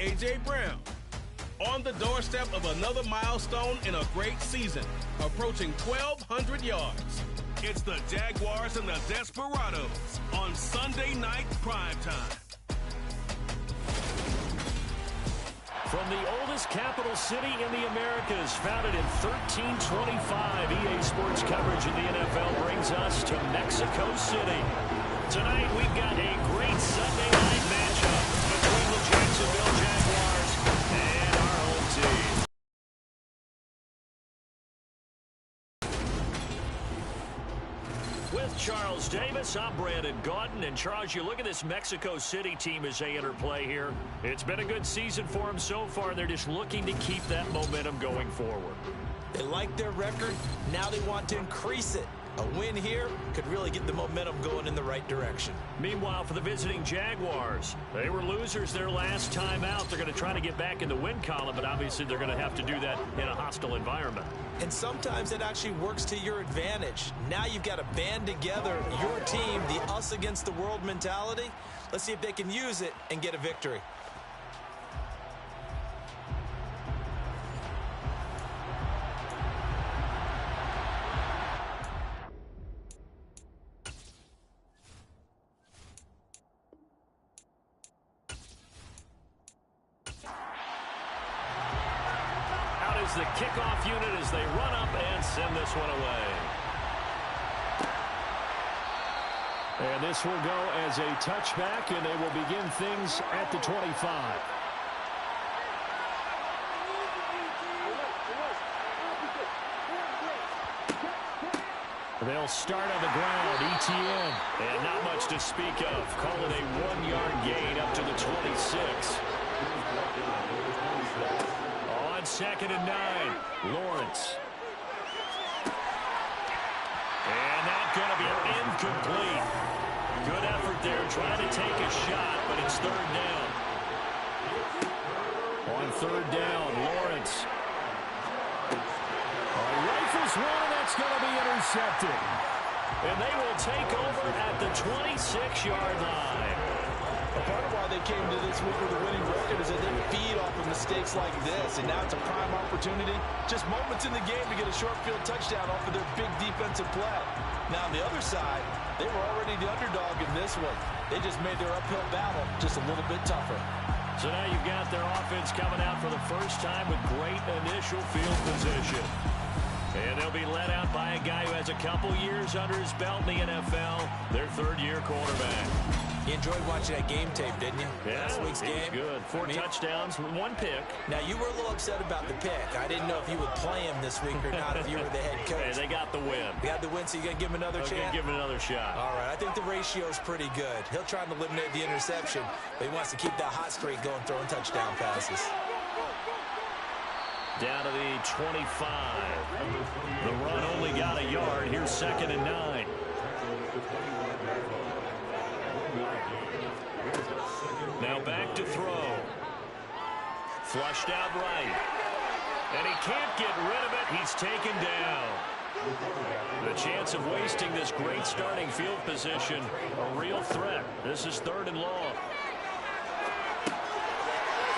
A.J. Brown. On the doorstep of another milestone in a great season, approaching 1,200 yards. It's the Jaguars and the Desperados on Sunday night primetime. From the oldest capital city in the Americas, founded in 1325, EA Sports coverage in the NFL brings us to Mexico City. Tonight, we've got a great Sunday night matchup between the Jacksonville Jaguars and our home team. With Charles Davis, I'm Brandon Gaudin. And Charles, you look at this Mexico City team as they enter play here. It's been a good season for them so far. They're just looking to keep that momentum going forward. They like their record. Now they want to increase it. A win here could really get the momentum going in the right direction. Meanwhile, for the visiting Jaguars, they were losers their last time out. They're going to try to get back in the win column, but obviously they're going to have to do that in a hostile environment. And sometimes it actually works to your advantage. Now you've got to band together your team, the us against the world mentality. Let's see if they can use it and get a victory. The kickoff unit as they run up and send this one away. And this will go as a touchback, and they will begin things at the 25. They'll start on the ground, ETN. And not much to speak of. Call it a 1-yard gain up to the 26. Second and 9, Lawrence. And that's going to be incomplete. Good effort there, trying to take a shot, but it's third down. On third down, Lawrence. Rifles one, and that's going to be intercepted. And they will take over at the 26-yard line. A part of why they came to this week with a winning record is that they feed off of mistakes like this, and now it's a prime opportunity. Just moments in the game to get a short field touchdown off of their big defensive play. Now, on the other side, they were already the underdog in this one. They just made their uphill battle just a little bit tougher. So now you've got their offense coming out for the first time with great initial field position. And they'll be led out by a guy who has a couple years under his belt in the NFL, their third-year quarterback. You enjoyed watching that game tape, didn't you? Yeah, last week's game. Good. 4 touchdowns, 1 pick. Now, you were a little upset about the pick. I didn't know if you would play him this week or not if you were the head coach. Hey, they got the win. They got the win, so you're going to give him another chance? Give him another shot. All right, I think the ratio is pretty good. He'll try to eliminate the interception, but he wants to keep that hot streak going, throwing touchdown passes. Down to the 25. The run only got a yard. Here's second and 9. Now back to throw. Flushed out right. And he can't get rid of it. He's taken down. The chance of wasting this great starting field position, a real threat. This is third and long.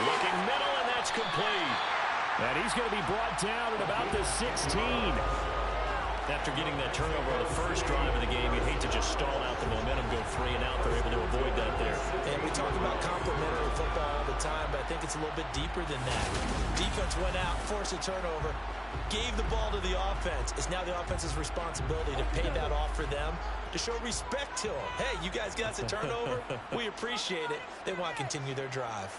Looking middle, and that's complete. And he's going to be brought down at about the 16. After getting that turnover on the first drive of the game, you'd hate to just stall out the momentum, go 3 and out. They're able to avoid that there. And we talk about complementary football all the time, but I think it's a little bit deeper than that. Defense went out, forced a turnover, gave the ball to the offense. It's now the offense's responsibility to pay that off for them, to show respect to them. Hey, you guys got us a turnover. We appreciate it. They want to continue their drive.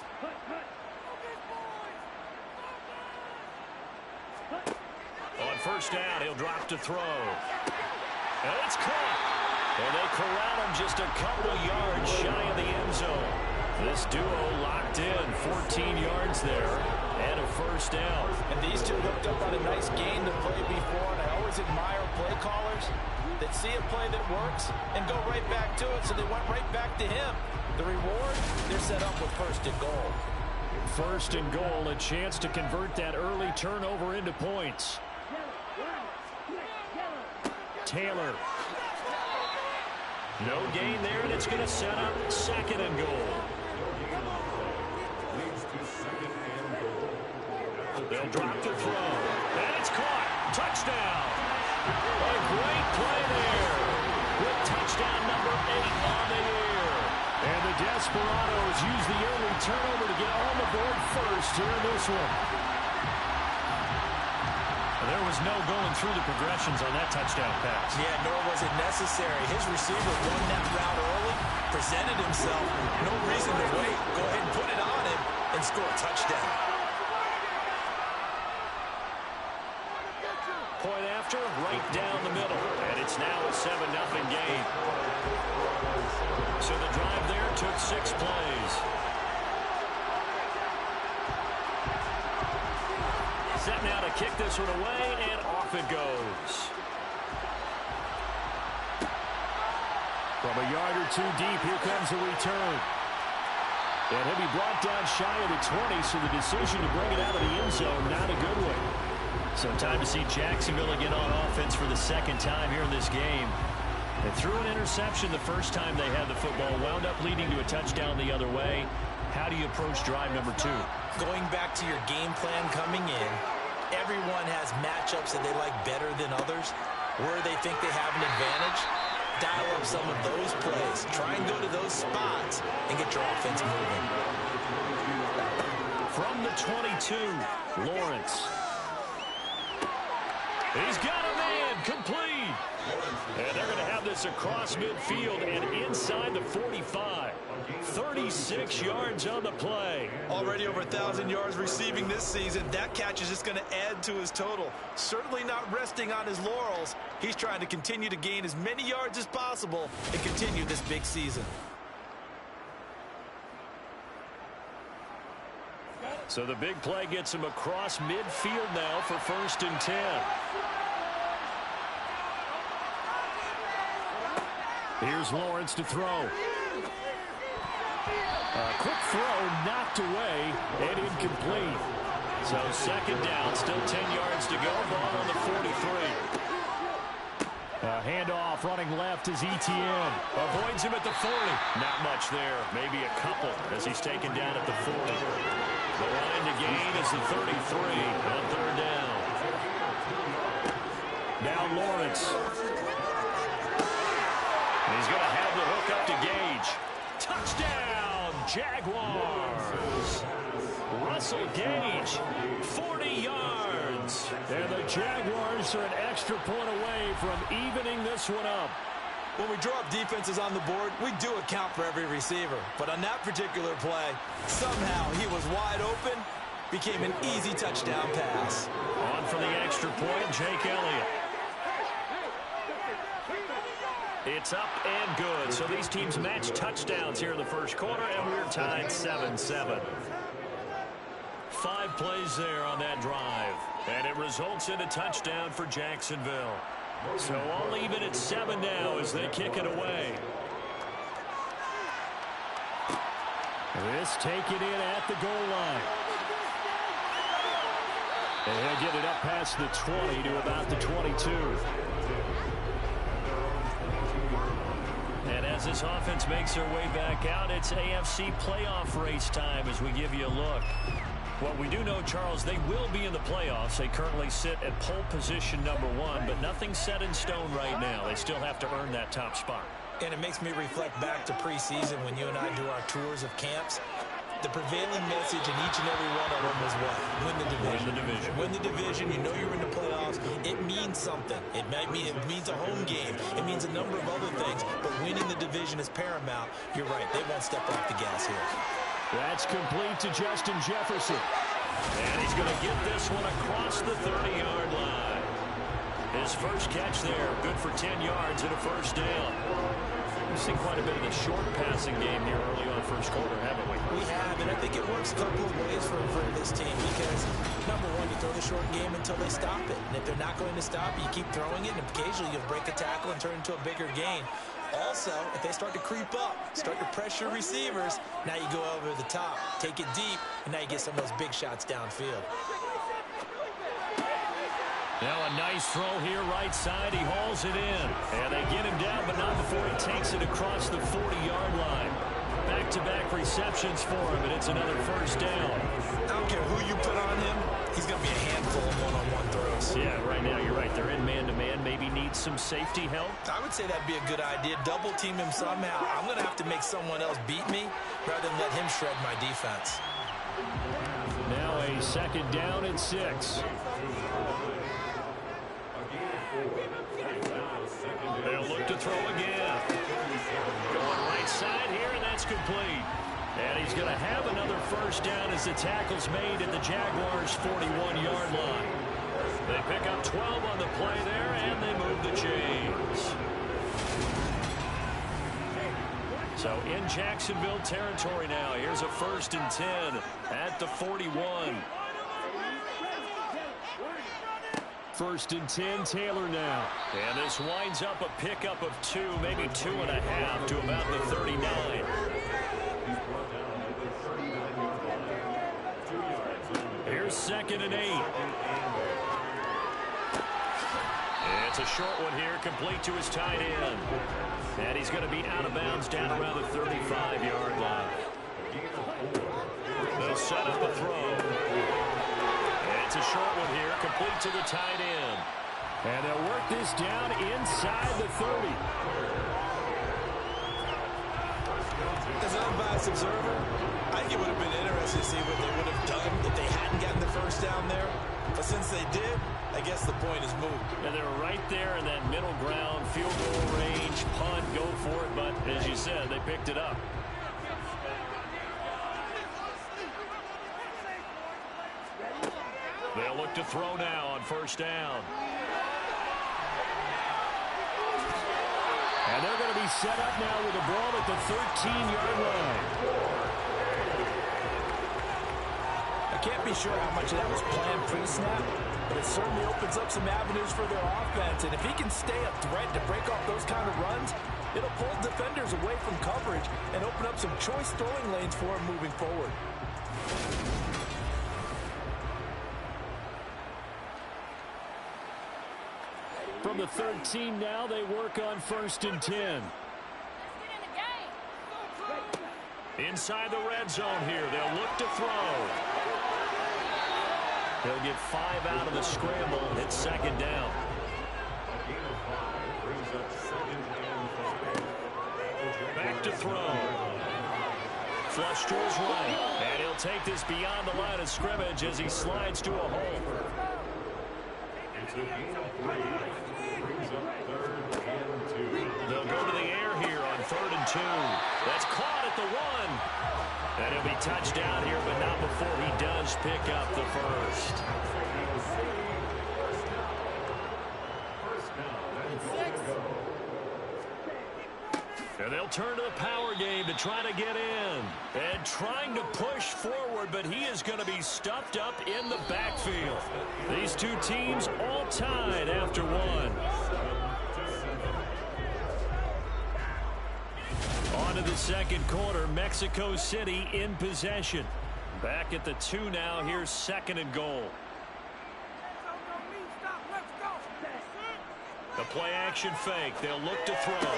On first down, he'll drop to throw. And it's caught. And they corral him just a couple yards shy of the end zone. This duo locked in, 14 yards there, and a first down. And these two hooked up on a nice gain the play before, and I always admire play callers that see a play that works and go right back to it, so they went right back to him. The reward, they're set up with first and goal. First and goal, a chance to convert that early turnover into points. Taylor. No gain there, and it's going to set up second and goal. They'll drop the throw. And it's caught. Touchdown. A great play there. With touchdown number 8 on the year. And the Desperados use the early turnover to get on the board first here in this one. There was no going through the progressions on that touchdown pass. Yeah, nor was it necessary. His receiver won that route early, presented himself. No reason to wait. Go ahead and put it on him and score a touchdown. Point after, right down the middle. And it's now a 7-0 game. So the drive there took 6 plays. Set now to kick this one away, and off it goes. From a yard or 2 deep, here comes a return. And he'll be brought down shy of the 20, so the decision to bring it out of the end zone, not a good one. So time to see Jacksonville again on offense for the second time here in this game. They threw an interception the first time they had the football, wound up leading to a touchdown the other way. How do you approach drive number 2? Going back to your game plan coming in, everyone has matchups that they like better than others. Where they think they have an advantage, dial up some of those plays. Try and go to those spots and get your offense moving. From the 22, Lawrence. He's got a man, complete. And they're going to have this across midfield and inside the 45. 36 yards on the play. Already over 1,000 yards receiving this season. That catch is just going to add to his total. Certainly not resting on his laurels. He's trying to continue to gain as many yards as possible and continue this big season. So the big play gets him across midfield now for 1st and 10. Here's Lawrence to throw. A quick throw knocked away and incomplete. So 2nd down, still 10 yards to go. Ball on the 43. A handoff running left is Etienne. Avoids him at the 40. Not much there. Maybe a couple as he's taken down at the 40. The line to gain is the 33 on 3rd down. Now Lawrence. He's going to have the hook up to Gage. Touchdown, Jaguars. Russell Gage, 40 yards. And the Jaguars are an extra point away from evening this one up. When we draw up defenses on the board, we do account for every receiver. But on that particular play, somehow he was wide open, became an easy touchdown pass. On for the extra point, Jake Elliott. It's up and good. So these teams match touchdowns here in the first quarter, and we're tied 7-7. 5 plays there on that drive. And it results in a touchdown for Jacksonville. So all even at 7 now as they kick it away. This taken in at the goal line. And he'll get it up past the 20 to about the 22. And as this offense makes their way back out, it's AFC playoff race time as we give you a look. What we do know, Charles, they will be in the playoffs. They currently sit at pole position number 1, but nothing's set in stone right now. They still have to earn that top spot. And it makes me reflect back to preseason when you and I do our tours of camps. The prevailing message in each and every one of them was what? Win the division. Win the division. Win the division. You know you're in the playoffs. It means something. It means a home game. It means a number of other things. But winning the division is paramount. You're right. They won't step off the gas here. That's complete to Justin Jefferson. And he's going to get this one across the 30-yard line. His first catch there, good for 10 yards and a 1st down. We've seen quite a bit of the short passing game here early on first quarter, haven't we? We have, and I think it works a couple of ways for this team because, number one, you throw the short game until they stop it. And if they're not going to stop it, you keep throwing it, and occasionally you'll break a tackle and turn it into a bigger gain. Also, if they start to creep up, start to pressure receivers, now you go over the top, take it deep, and now you get some of those big shots downfield. Now a nice throw here right side. He hauls it in. And they get him down, but not before he takes it across the 40-yard line. Back-to-back receptions for him, and it's another 1st down. I don't care who you put on him, he's going to some safety help? I would say that'd be a good idea. Double team him somehow. I'm going to have to make someone else beat me rather than let him shred my defense. Now a second down and 6. They'll look to throw again. Going right side here, and that's complete. And he's going to have another first down as the tackle's made at the Jaguars' 41-yard line. They pick up 12 on the play there, and they move the chains. So in Jacksonville territory now. Here's a 1st and 10 at the 41. 1st and 10, Taylor now. And this winds up a pickup of 2, maybe 2.5 to about the 39. Here's 2nd and 8. It's a short one here, complete to his tight end. And he's going to be out of bounds down around the 35-yard line. They'll set up a throw. It's a short one here, complete to the tight end. And they'll work this down inside the 30. As an unbiased observer, I think it would have been interesting to see what they would have done if they hadn't gotten the first down there. But since they did, I guess the point is moved. And they were right there in that middle ground, field goal range, punt, go for it. But as you said, they picked it up. They'll look to throw now on 1st down. And they're going to be set up now with the ball at the 13-yard line. I can't be sure how much of that was planned pre-snap, but it certainly opens up some avenues for their offense. And if he can stay a threat to break off those kind of runs, it'll pull defenders away from coverage and open up some choice throwing lanes for him moving forward. From the 13 now, they work on 1st and 10. Inside the red zone here, they'll look to throw. They'll get 5 out of the scramble at 2nd down. Back to throw. Flush to his right. And he'll take this beyond the line of scrimmage as he slides to a hole. They'll go to the air here on 3rd and 2. That's caught at the 1. And he'll be touched down here, but not before he does pick up the first. And they'll turn to the power game to try to get in. And trying to push forward, but he is going to be stuffed up in the backfield. These two teams all tied after 1. On to the 2nd quarter, Mexico City in possession. Back at the 2 now, here's 2nd and goal. The play action fake, they'll look to throw.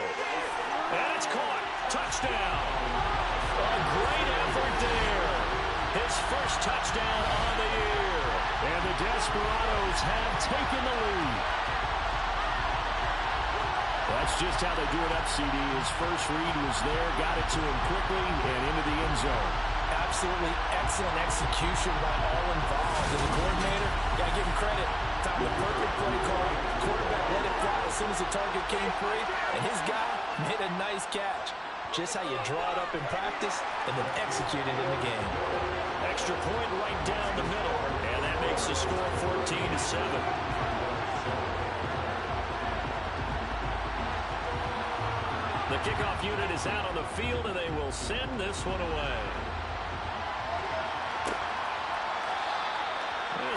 And it's caught. Touchdown. A great effort there. His first touchdown on the year. And the Desperados have taken the lead. That's just how they do it up, CD. His first read was there, got it to him quickly, and into the end zone. Absolutely excellent execution by all involved. And the coordinator, got to give him credit. Found the perfect play call. Quarterback let it fly as soon as the target came free, and his guy made a nice catch. Just how you draw it up in practice and then execute it in the game. Extra point right down the middle, and that makes the score 14-7. The kickoff unit is out on the field, and they will send this one away.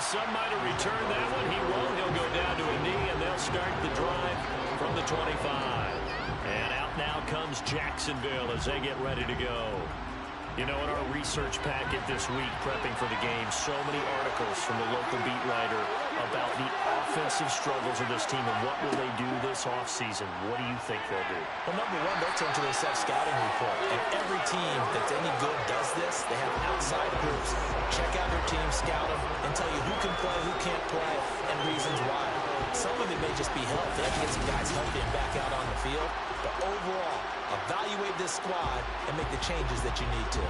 Some might have returned that one. He won't. He'll go down to a knee, and they'll start the drive from the 25. And out now comes Jacksonville as they get ready to go. You know, in our research packet this week, prepping for the game, so many articles from the local beat writer about the offensive struggles of this team and what will they do this offseason. What do you think they'll do? Well, number one, they'll turn to their set scouting report. And every team that's any good does this. They have outside groups. Check out their team, scout them, and tell you who can play, who can't play, and reasons why. Some of it may just be health. They have to get some guys healthy and back out on the field. But overall, evaluate this squad and make the changes that you need to.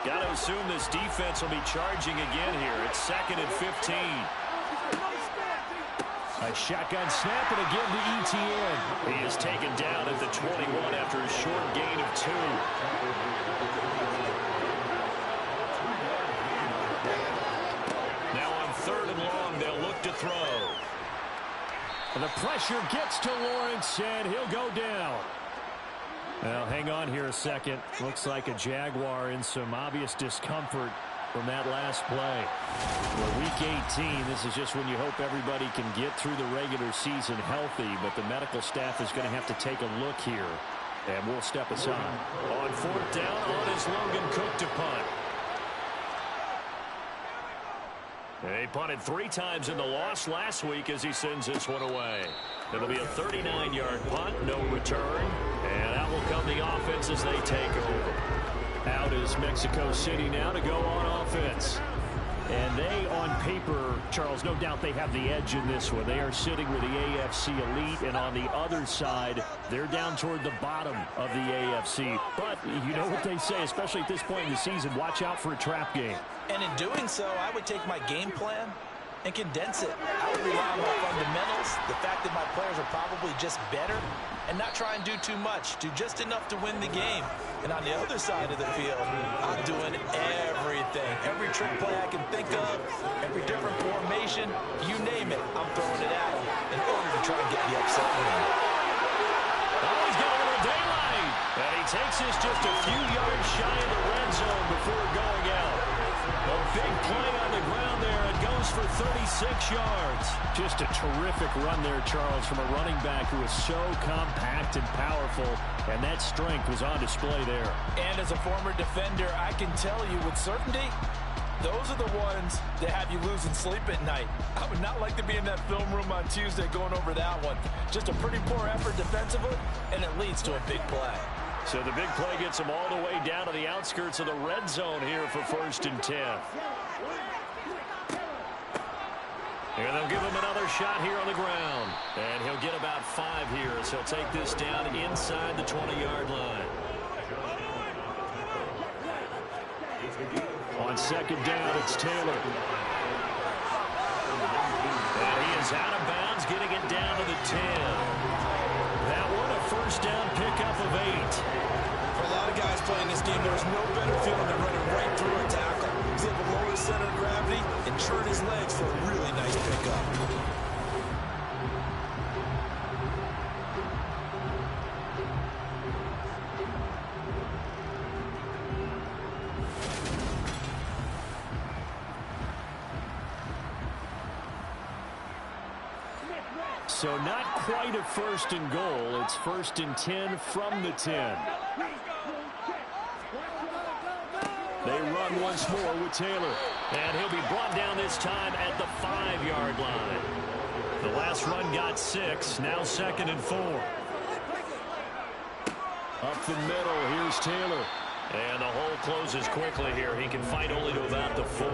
Got to assume this defense will be charging again here. It's 2nd and 15. A shotgun snap, and again to Etienne. He is taken down at the 21 after a short gain of 2. Now on 3rd and long, they'll look to throw. And the pressure gets to Lawrence, and he'll go down. Now, hang on here a second. Looks like a Jaguar in some obvious discomfort from that last play. Well, week 18, this is just when you hope everybody can get through the regular season healthy, but the medical staff is going to have to take a look here, and we'll step aside. On 4th down, on is Logan Cook to punt. He punted 3 times in the loss last week as he sends this one away. It'll be a 39-yard punt, no return, and out will come the offense as they take over. Out is Mexico City now to go on offense. And they, on paper, Charles, no doubt they have the edge in this one. They are sitting with the AFC elite, and on the other side, they're down toward the bottom of the AFC. But you know what they say, especially at this point in the season, watch out for a trap game. And in doing so, I would take my game plan and condense it. I would rely on my fundamentals, the fact that my players are probably just better, and not try and do too much. Do just enough to win the game. And on the other side of the field, I'm doing everything. Every trick play I can think of, every different formation, you name it, I'm throwing it at them in order to try and get the upset win. Oh, he's got a little daylight. And he takes this just a few yards shy of the red zone before going out. A big play on the ground there. It goes for 36 yards. Just a terrific run there, Charles, from a running back who is so compact and powerful, and that strength was on display there. And as a former defender, I can tell you with certainty, those are the ones that have you losing sleep at night. I would not like to be in that film room on Tuesday going over that one. Just a pretty poor effort defensively, and it leads to a big play. So the big play gets them all the way down to the outskirts of the red zone here for 1st and 10. And they'll give him another shot here on the ground. And he'll get about 5 here as he'll take this down inside the 20-yard line. On 2nd down, it's Taylor. And he is out of bounds, getting it down to the 10. That one, a 1st down pickup of 8. For a lot of guys playing this game, there's no better feeling than running right through a tackle. He's able to lower his center of gravity and churn his legs for a really nice pickup. So not quite a 1st and goal. It's 1st and 10 from the 10. They run once more with Taylor. And he'll be brought down this time at the 5-yard line. The last run got 6. Now 2nd and 4. Up the middle. Here's Taylor. And the hole closes quickly here. He can fight only to about the 4.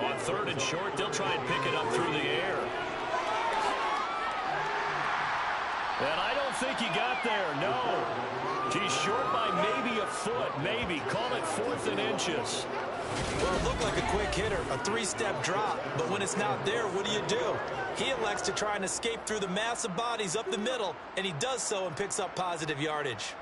On 3rd and short, they'll try and pick it up through the air. And I don't think he got there, no. He's short by maybe a foot, maybe. Call it 4th and inches. Well, it looked like a quick hitter, a 3-step drop. But when it's not there, what do? He elects to try and escape through the mass of bodies up the middle, and he does so and picks up positive yardage.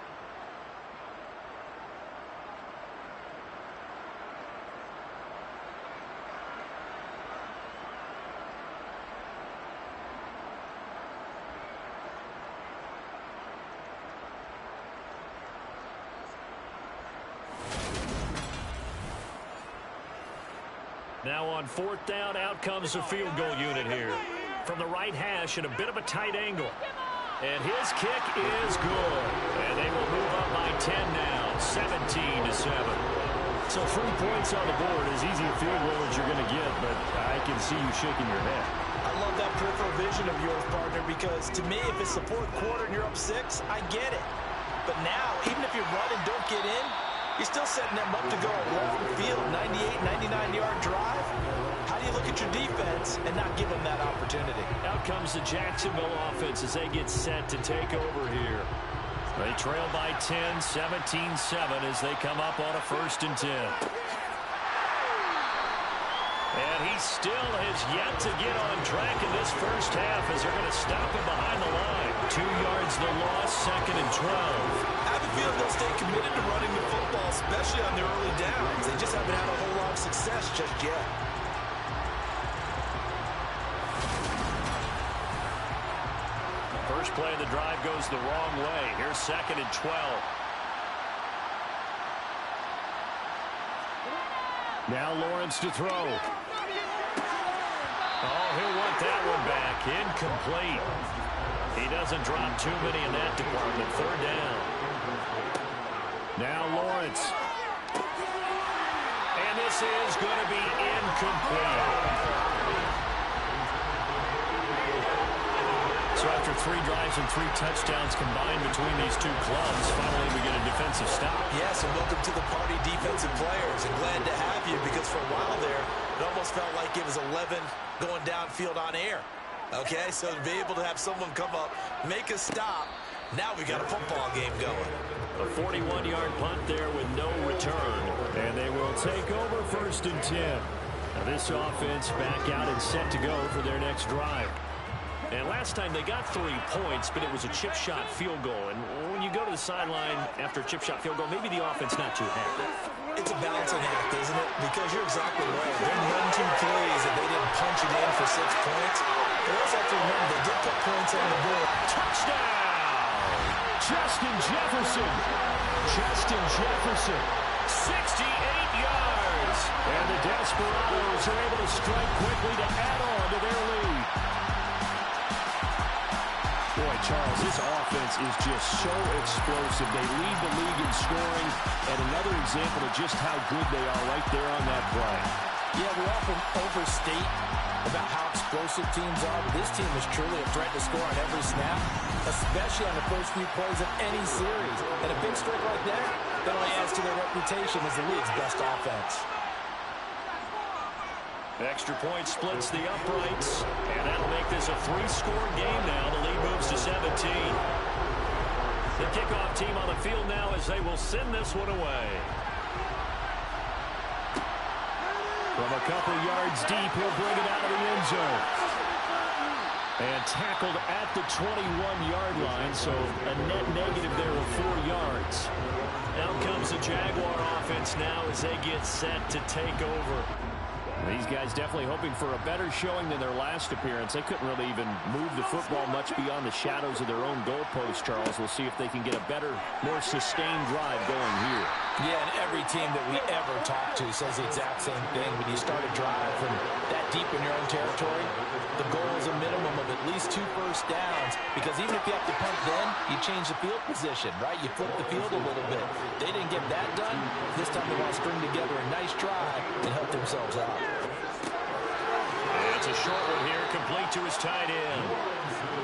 Now on 4th down, out comes the field goal unit here. From the right hash at a bit of a tight angle. And his kick is good. And they will move up by 10 now, 17-7. So 3 points on the board, as easy a field goal as you're going to get, but I can see you shaking your head. I love that peripheral vision of yours, partner, because to me, if it's the fourth quarter and you're up 6, I get it. But now, even if you run and don't get in, you're still setting them up to go a long field, 98, 99-yard drive. How do you look at your defense and not give them that opportunity? Out comes the Jacksonville offense as they get set to take over here. They trail by 10, 17-7 as they come up on a 1st and 10. And he still has yet to get on track in this first half as they're going to stop him behind the line. 2 yards the loss, 2nd and 12. I have a feeling they'll stay committed to running the football, especially on their early downs. They just haven't had a whole lot of success just yet. First play of the drive goes the wrong way. Here's 2nd and 12. Now Lawrence to throw. Oh, he'll want that one back. Incomplete. He doesn't drop too many in that department. 3rd down. Now Lawrence. And this is going to be incomplete. So after 3 drives and 3 touchdowns combined between these two clubs, finally we get a defensive stop. Yes, and welcome to the party, defensive players. And glad to have you because for a while there, it almost felt like it was 11 going downfield on air. Okay, so to be able to have someone come up, make a stop, now we got a football game going. A 41-yard punt there with no return. And they will take over 1st and 10. Now this offense back out and set to go for their next drive. And last time they got 3 points, but it was a chip shot field goal. And when you go to the sideline after a chip shot field goal, maybe the offense not too happy. It's a balancing act, isn't it? Because you're exactly right. They're 1-2 plays and they didn't punch it in for 6 points. But also have to remember they did put points on the board. Touchdown! Justin Jefferson. Justin Jefferson. 68 yards. And the Desperados are able to strike quickly to add on to their lead. Boy, Charles, this offense is just so explosive. They lead the league in scoring, and another example of just how good they are right there on that play. Yeah, we often overstate about how explosive teams are, but this team is truly a threat to score on every snap, especially on the first few plays of any series. And a big streak like that only adds to their reputation as the league's best offense. Extra point splits the uprights, and that'll make this a 3-score game now. The lead moves to 17. The kickoff team on the field now as they will send this one away. From a couple yards deep, he'll bring it out of the end zone. And tackled at the 21-yard line, so a net negative there of 4 yards. Out comes the Jaguar offense now as they get set to take over. These guys definitely hoping for a better showing than their last appearance. They couldn't really even move the football much beyond the shadows of their own goalpost, Charles. We'll see if they can get a better, more sustained drive going here. Yeah, and every team that we ever talk to says the exact same thing. When you start a drive from that deep in your own territory, the goal is a minimum of at least 2 first downs, because even if you have to punt then, you change the field position, right? You flip the field a little bit. They didn't get that done. This time they want to string together a nice drive and help themselves out. It's a short one here, complete to his tight end.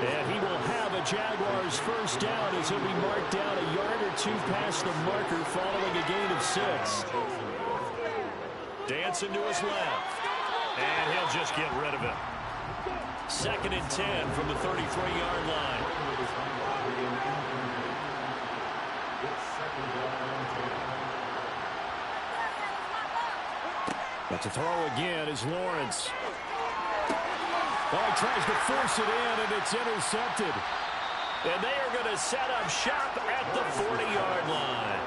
And he will have a Jaguars first down as he'll be marked down a yard or 2 past the marker following a gain of 6. Dancing to his left. And he'll just get rid of it. 2nd and 10 from the 33-yard line. But to throw again is Lawrence. Oh, he tries to force it in, and it's intercepted. And they are going to set up shop at the 40-yard line.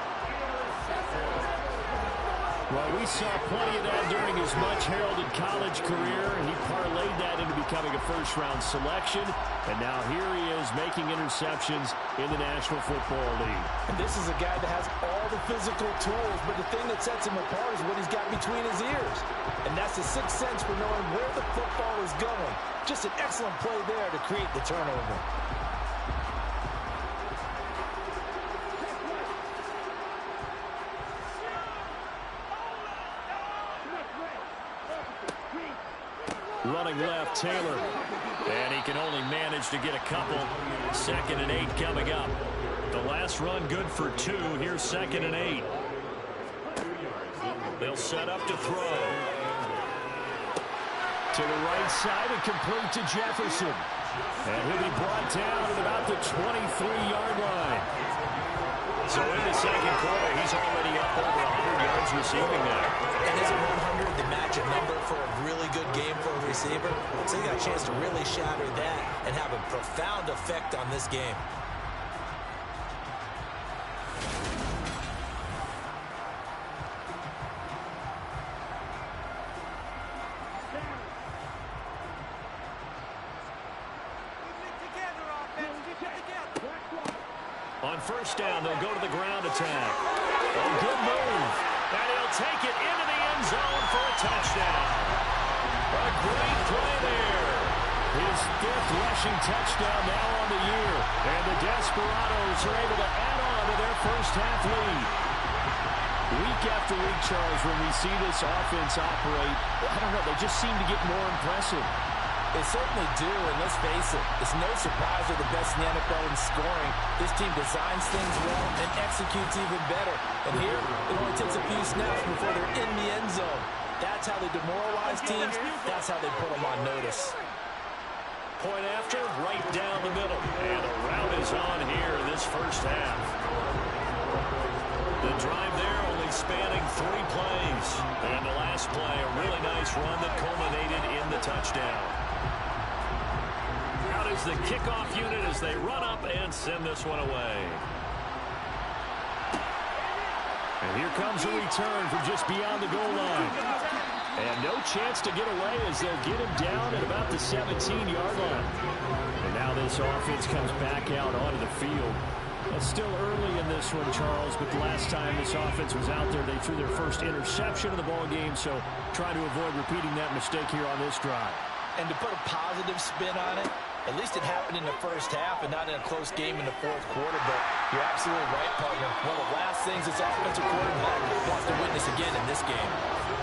Well, we saw plenty of that during his much-heralded college career. He parlayed that into becoming a first-round selection. And now here he is making interceptions in the National Football League. And this is a guy that has all the physical tools, but the thing that sets him apart is what he's got between his ears. And that's the sixth sense for knowing where the football is going. Just an excellent play there to create the turnover. Running left, Taylor. And he can only manage to get a couple. 2nd and 8 coming up. The last run good for 2. Here's 2nd and 8. They'll set up to throw. To the right side and complete to Jefferson. And he'll be brought down at about the 23-yard line. So in the second quarter, he's already up over 100 yards receiving there. And isn't 100 the magic number for a really good game for a receiver? So he got a chance to really shatter that and have a profound effect on this game. On first down, they'll go to the ground attack. Oh, good move. And he'll take it into the end zone for a touchdown. A great play there. His 5th rushing touchdown now on the year. And the Desperados are able to add on to their first half lead. Week after week, Charles, when we see this offense operate, I don't know, they just seem to get more impressive. They certainly do, and let's face it, it's no surprise they're the best in the NFL in scoring. This team designs things well and executes even better. And here, it only takes a few snaps before they're in the end zone. That's how they demoralize teams. That's how they put them on notice. Point after, right down the middle. And the route is on here in this first half. The drive there only spanning 3 plays. And the last play, a really nice run that culminated in the touchdown. Out is the kickoff unit as they run up and send this one away. And here comes a return from just beyond the goal line. And no chance to get away as they'll get him down at about the 17-yard line. And now this offense comes back out onto the field. It's still early in this one, Charles, but the last time this offense was out there, they threw their first interception of the ball game, so try to avoid repeating that mistake here on this drive. And to put a positive spin on it, at least it happened in the first half and not in a close game in the fourth quarter, but you're absolutely right, partner. One of the last things this offensive quarterback wants to witness again in this game.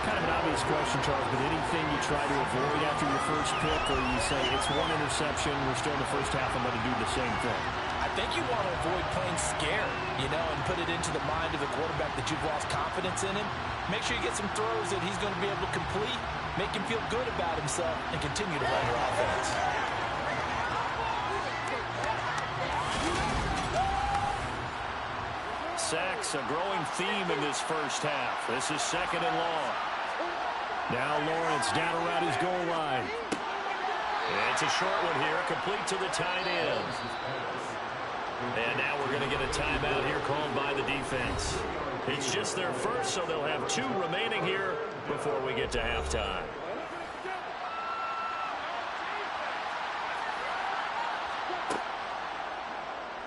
Kind of an obvious question, Charles, but anything you try to avoid after your first pick, or you say it's one interception, we're still in the first half, I'm going to do the same thing? I think you want to avoid playing scared, and put it into the mind of the quarterback that you've lost confidence in him. Make sure you get some throws that he's going to be able to complete, make him feel good about himself, and continue to run your offense. Sacks, a growing theme in this first half. This is 2nd and long. Now Lawrence down around his goal line. It's a short one here, complete to the tight end. And now we're going to get a timeout here called by the defense. It's just their first, so they'll have 2 remaining here before we get to halftime.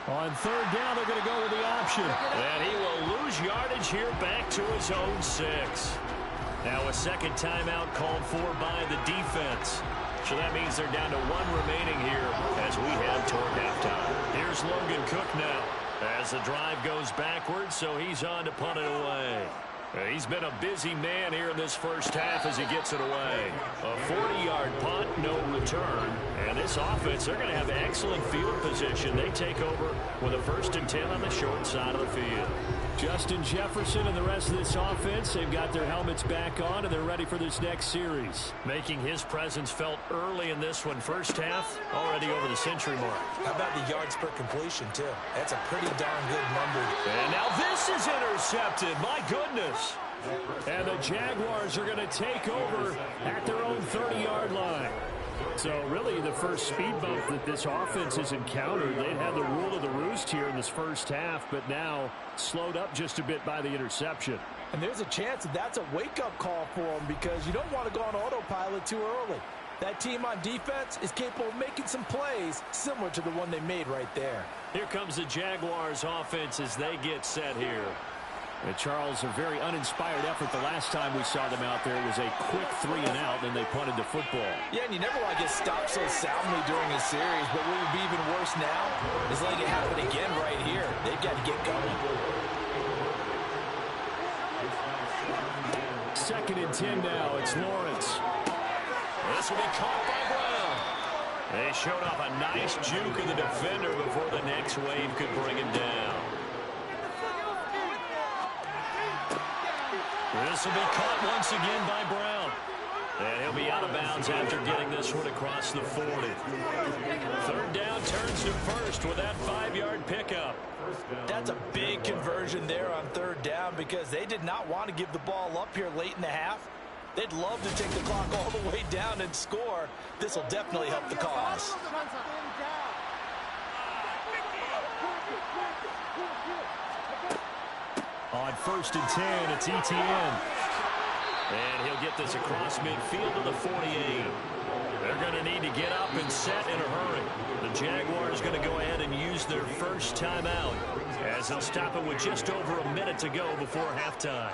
On 3rd down, they're going to go with the option. And he will lose yardage here back to his own 6. Now a second timeout called for by the defense. So that means they're down to 1 remaining here as we head toward halftime. Here's Logan Cook now as the drive goes backwards, so he's on to punt it away. He's been a busy man here in this first half as he gets it away. A 40-yard punt, no return. And this offense, they're going to have excellent field position. They take over with a 1st and 10 on the short side of the field. Justin Jefferson and the rest of this offense, they've got their helmets back on, and they're ready for this next series. Making his presence felt early in this one. First half, already over the century mark. How about the yards per completion, too? That's a pretty darn good number. And now this is intercepted. My goodness. And the Jaguars are going to take over at their own 30-yard line. So really the first speed bump that this offense has encountered. They'd had the rule of the roost here in this first half, but now slowed up just a bit by the interception. And there's a chance that that's a wake-up call for them because you don't want to go on autopilot too early. That team on defense is capable of making some plays similar to the one they made right there. Here comes the Jaguars offense as they get set here. And Charles, a very uninspired effort the last time we saw them out there. It was a quick 3 and out, and they punted the football. Yeah, and you never want to get stopped so soundly during a series, but what would be even worse now is letting it happen again right here. They've got to get going. 2nd and 10 now. It's Lawrence. This will be caught by Brown. They showed off a nice juke of the defender before the next wave could bring him down. This will be caught once again by Brown. And he'll be out of bounds after getting this one across the 40. Third down turns to first with that 5-yard pickup. That's a big conversion there on third down because they did not want to give the ball up here late in the half. They'd love to take the clock all the way down and score. This will definitely help the cause. On 1st and 10, it's ETN. And he'll get this across midfield to the 48. They're going to need to get up and set in a hurry. The Jaguars going to go ahead and use their first timeout as they'll stop it with just over a minute to go before halftime.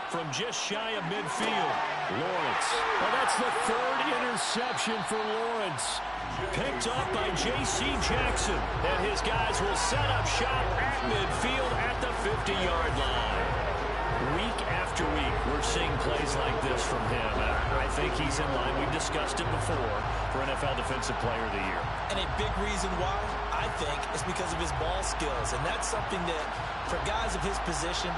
From just shy of midfield, Lawrence. Well, that's the third interception for Lawrence. Picked up by J.C. Jackson. And his guys will set up shop at midfield at the 50-yard line. Week after week, we're seeing plays like this from him. I think he's in line. We've discussed it before for NFL Defensive Player of the Year. And a big reason why, I think, is because of his ball skills. And that's something that, for guys of his position,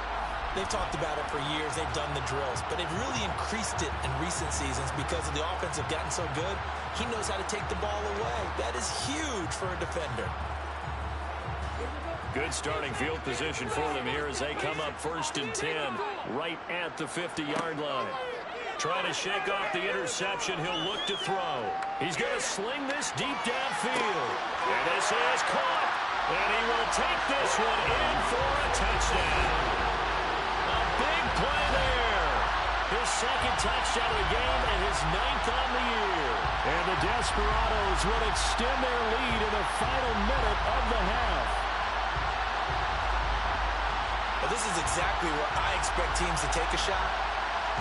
they've talked about it for years. They've done the drills. But they've really increased it in recent seasons because of the offense have gotten so good. He knows how to take the ball away. That is huge for a defender. Good starting field position for them here as they come up 1st and 10 right at the 50-yard line. Trying to shake off the interception. He'll look to throw. He's going to sling this deep downfield. And this is caught. And he will take this one in for a touchdown. Big play there. His second touchdown of the game and his 9th on the year. And the Desperados will extend their lead in the final minute of the half. Well, this is exactly where I expect teams to take a shot.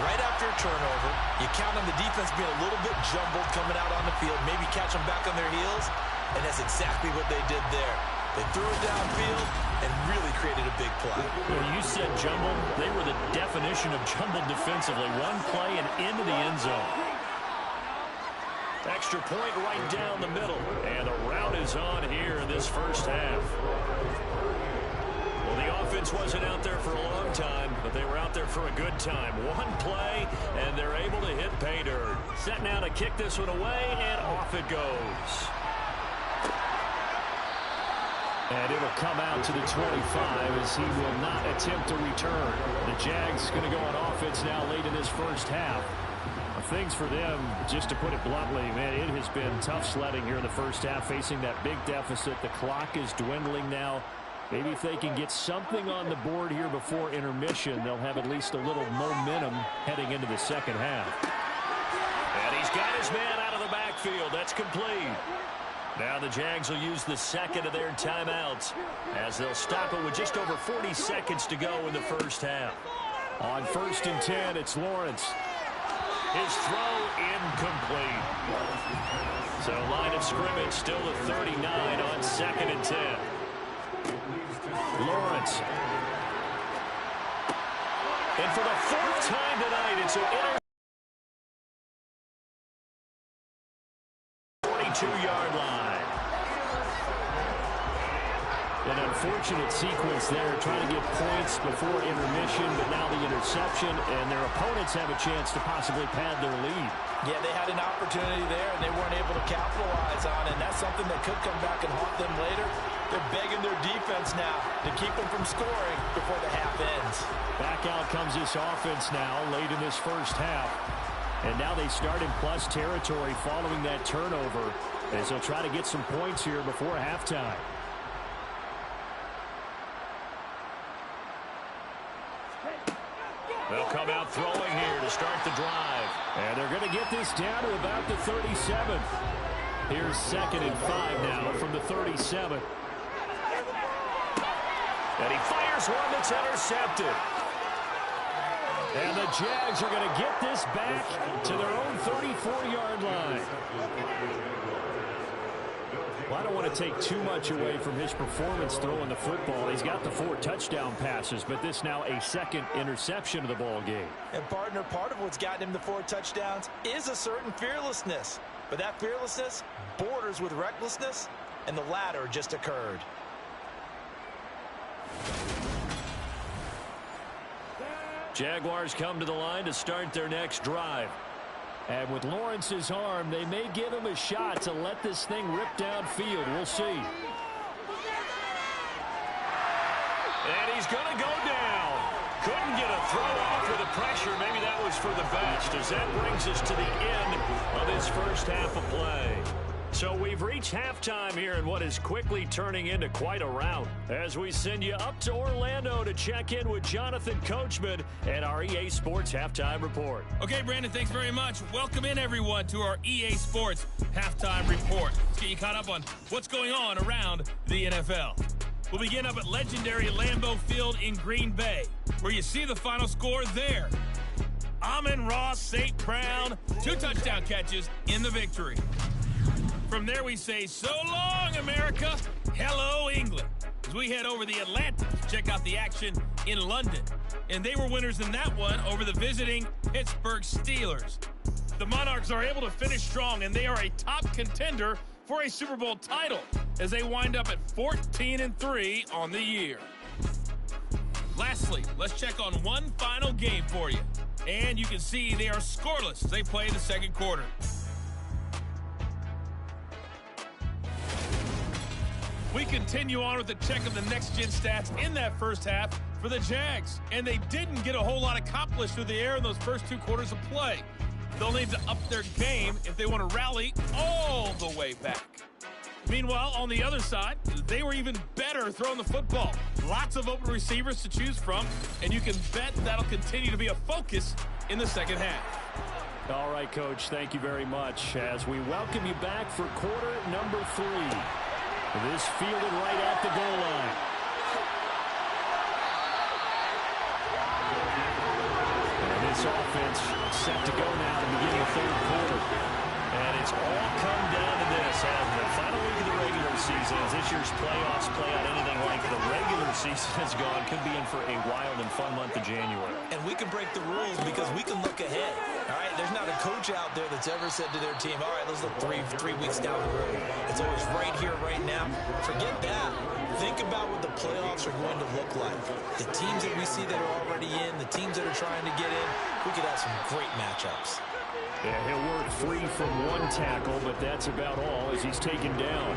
Right after a turnover, you count on the defense being a little bit jumbled coming out on the field, maybe catch them back on their heels, and that's exactly what they did there. They threw it downfield and really created a big play. When you said jumbled, they were the definition of jumbled defensively. One play and into the end zone. Extra point right down the middle. And the route is on here in this first half. Well, the offense wasn't out there for a long time, but they were out there for a good time. One play, and they're able to hit pay dirt. Set now to kick this one away, and off it goes. And it'll come out to the 25 as he will not attempt to return. The Jags going to go on offense now late in this first half. Things for them, just to put it bluntly, man, it has been tough sledding here in the first half, facing that big deficit. The clock is dwindling now. Maybe if they can get something on the board here before intermission, they'll have at least a little momentum heading into the second half. And he's got his man out of the backfield. That's complete. Now the Jags will use the second of their timeouts as they'll stop it with just over 40 seconds to go in the first half. On 1st and 10, it's Lawrence. His throw incomplete. So line of scrimmage still at 39 on 2nd and 10. Lawrence. And for the 4th time tonight, it's an 42-yard line. An unfortunate sequence there, trying to get points before intermission, but now the interception, and their opponents have a chance to possibly pad their lead. Yeah, they had an opportunity there, and they weren't able to capitalize on it, and that's something that could come back and haunt them later. They're begging their defense now to keep them from scoring before the half ends. Back out comes this offense now late in this first half. And now they start in plus territory following that turnover as they'll try to get some points here before halftime. They'll come out throwing here to start the drive. And they're going to get this down to about the 37. Here's 2nd and 5 now from the 37. And he fires one that's intercepted. And the Jags are going to get this back to their own 34-yard line. Well, I don't want to take too much away from his performance throwing the football. He's got the 4 touchdown passes, but this now a second interception of the ball game. And partner, part of what's gotten him the 4 touchdowns is a certain fearlessness. But that fearlessness borders with recklessness, and the latter just occurred. Jaguars come to the line to start their next drive. And with Lawrence's arm, they may give him a shot to let this thing rip downfield. We'll see. And he's going to go down. Couldn't get a throw off with the pressure. Maybe that was for the best, as that brings us to the end of this first half of play. So we've reached halftime here in what is quickly turning into quite a rout, as we send you up to Orlando to check in with Jonathan Coachman and our EA Sports Halftime Report. Okay, Brandon, thanks very much. Welcome in, everyone, to our EA Sports Halftime Report. Let's get you caught up on what's going on around the NFL. We'll begin up at legendary Lambeau Field in Green Bay, where you see the final score there. Amon-Ra St. Brown, 2 touchdown catches in the victory. From there, we say, so long, America. Hello, England. As we head over the Atlantic to check out the action in London. And they were winners in that one over the visiting Pittsburgh Steelers. The Monarchs are able to finish strong, and they are a top contender for a Super Bowl title as they wind up at 14-3 on the year. Lastly, let's check on one final game for you. And you can see they are scoreless as they play the second quarter. We continue on with the check of the next-gen stats in that first half for the Jags. And they didn't get a whole lot accomplished through the air in those first 2 quarters of play. They'll need to up their game if they want to rally all the way back. Meanwhile, on the other side, they were even better throwing the football. Lots of open receivers to choose from, and you can bet that'll continue to be a focus in the second half. All right, Coach, thank you very much as we welcome you back for quarter number 3. This fielded right at the goal line. And this offense set to go now to begin the third quarter. And it's all come down to this, hasn't it? Final week of the regular season, as this year's playoffs play out anything like the regular season has gone, could be in for a wild and fun month of January. And we can break the rules because we can look ahead. All right, there's not a coach out there that's ever said to their team, all right, let's look three weeks down the road. It's always right here, right now. Forget that. Think about what the playoffs are going to look like. The teams that we see that are already in, the teams that are trying to get in, we could have some great matchups. Yeah, he'll work free from 1 tackle, but that's about all as he's taken down.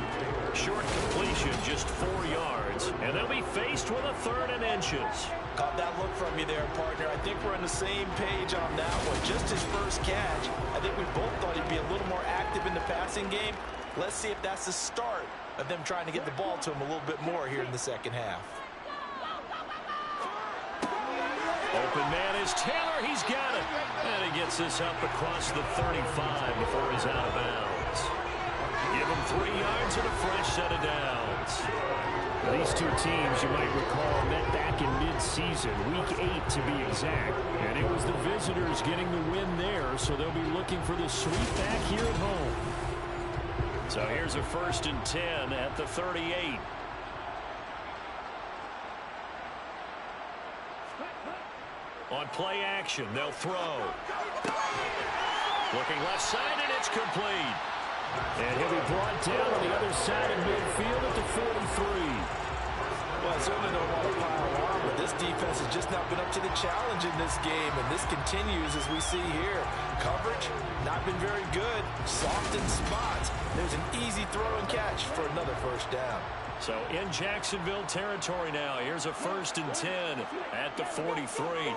Short completion, just 4 yards, and they'll be faced with a 3rd and inches. Caught that look from you there, partner. I think we're on the same page on that one. Just his first catch. I think we both thought he'd be a little more active in the passing game. Let's see if that's the start of them trying to get the ball to him a little bit more here in the second half. Open man is Taylor. He's got it. And he gets this up across the 35 before he's out of bounds. Give him 3 yards and a fresh set of downs. These 2 teams, you might recall, met back in mid-season, week 8 to be exact. And it was the visitors getting the win there, so they'll be looking for the sweep back here at home. So here's a 1st and 10 at the 38. On play action, they'll throw. Looking left side, and it's complete. And he'll be brought down on the other side of midfield at the 43. Well, I certainly don't want to pile on, but this defense has just not been up to the challenge in this game, and this continues as we see here. Coverage, not been very good. Soft in spots. There's an easy throw and catch for another first down. So in Jacksonville territory now. Here's a 1st and 10 at the 43.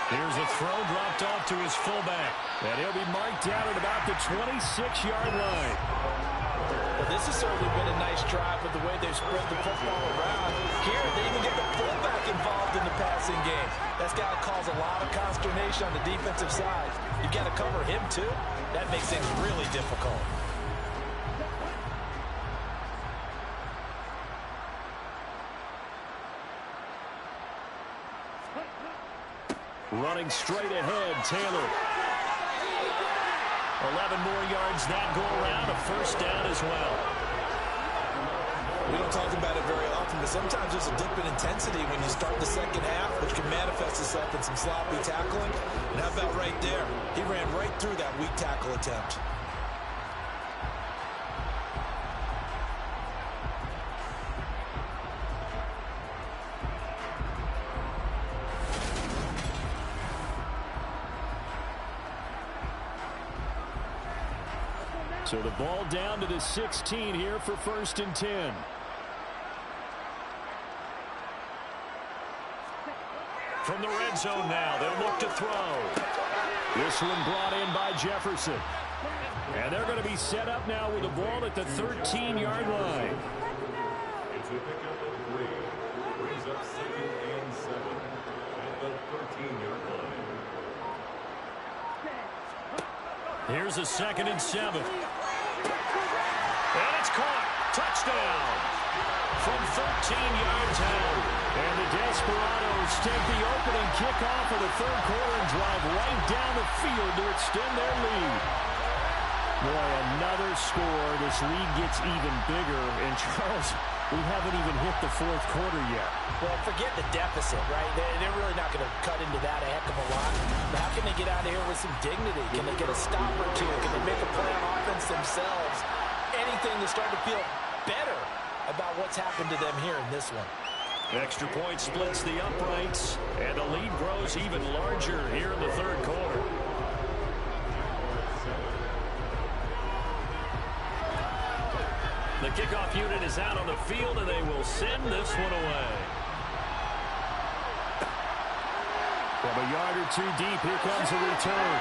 Here's a throw dropped off to his fullback. And he'll be marked down at about the 26-yard line. Well, this has certainly been a nice drive with the way they've spread the football around. Here, they even get the fullback involved in the passing game. That's got to cause a lot of consternation on the defensive side. You've got to cover him, too. That makes things really difficult. Running straight ahead, Taylor. 11 more yards that go around, a first down as well. We don't talk about it very often, but sometimes there's a dip in intensity when you start the second half, which can manifest itself in some sloppy tackling. And how about right there? He ran right through that weak tackle attempt. So the ball down to the 16 here for 1st and 10. From the red zone now, they'll look to throw. This one brought in by Jefferson. And they're going to be set up now with the ball at the 13-yard line. It's a pickup of 3. Brings up 2nd and 7 at the 13-yard line. Here's a 2nd and 7. And it's caught. Touchdown. From 13 yards out. And the Desperados take the opening kickoff of the third quarter and drive right down the field to extend their lead. Boy, another score. This lead gets even bigger. And Charles, we haven't even hit the fourth quarter yet. Well, forget the deficit, right? They're really not going to cut into that a heck of a lot. But how can they get out of here with some dignity? Can they get a stop or two? Can they make a play on offense themselves? Anything to start to feel better about what's happened to them here in this one. Extra point splits the uprights, and the lead grows even larger here in the third quarter. The kickoff unit is out on the field, and they will send this one away. From a yard or two deep, here comes a return.